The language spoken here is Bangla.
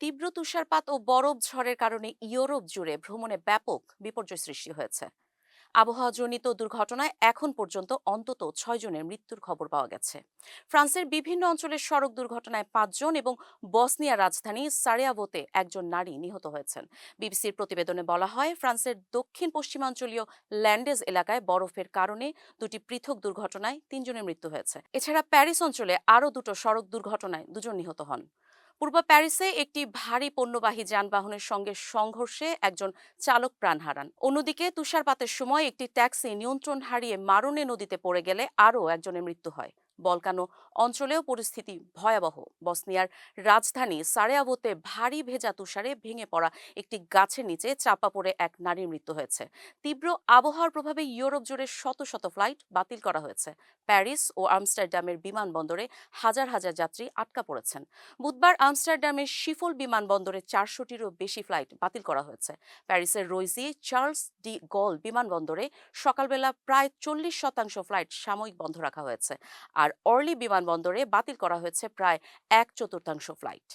তীব্র তুষারপাত ও বরফ ঝড়ের কারণে ইউরোপ জুড়ে ভ্রমণে ব্যাপক বিপর্যয় সৃষ্টি হয়েছে। আবহাওয়াজনিত দুর্ঘটনায় এখন পর্যন্ত অন্তত 6 জনের মৃত্যুর খবর পাওয়া গেছে। ফ্রান্সের বিভিন্ন অঞ্চলের সড়ক দুর্ঘটনায় 5 জন এবং বসনিয়ার রাজধানী সারায়েভোতে একজন নারী নিহত হয়েছেন। বিবিসির প্রতিবেদনে বলা হয়, ফ্রান্সের দক্ষিণ পশ্চিমাঞ্চলীয় ল্যান্ডেজ এলাকায় বরফের কারণে দুটি পৃথক দুর্ঘটনায় 3 জনের মৃত্যু হয়েছে। এছাড়া প্যারিস অঞ্চলে আরও দুটো সড়ক দুর্ঘটনায় 2 জন নিহত হন। পূর্ব প্যারিসে একটি ভারী পণ্যবাহী যানবাহনের সঙ্গে সংঘর্ষে একজন চালক প্রাণ হারান। অন্যদিকে তুষারপাতের সময় একটি ট্যাক্সি নিয়ন্ত্রণ হারিয়ে মারোনে নদীতে পড়ে গেলে আরও একজনের মৃত্যু হয়। বলকানো অঞ্চলেও পরিস্থিতি ভয়াবহ। বসনিয়ার রাজধানী সারায়েভোতে ভারী ভেজা তুষারে ভেঙে পড়া একটি গাছের নিচে চাপা পড়ে এক নারীর মৃত্যু হয়েছে। তীব্র আবহাওয়ার প্রভাবে ইউরোপ জুড়ে শত শত ফ্লাইট বাতিল করা হয়েছে। প্যারিস ও আমস্টারডামের বিমানবন্দরে হাজার হাজার যাত্রী আটকা পড়েছেন। বুধবার আমস্টারডামের শিফল বিমানবন্দরে 400টিরও বেশি ফ্লাইট বাতিল করা হয়েছে। প্যারিসের রোইজি চার্লস ডি গল বিমানবন্দরে সকালবেলা প্রায় 40% ফ্লাইট সাময়িক বন্ধ রাখা হয়েছে। আর অর্লি বিমানবন্দরে বাতিল করা হয়েছে প্রায় 1/4 ফ্লাইট।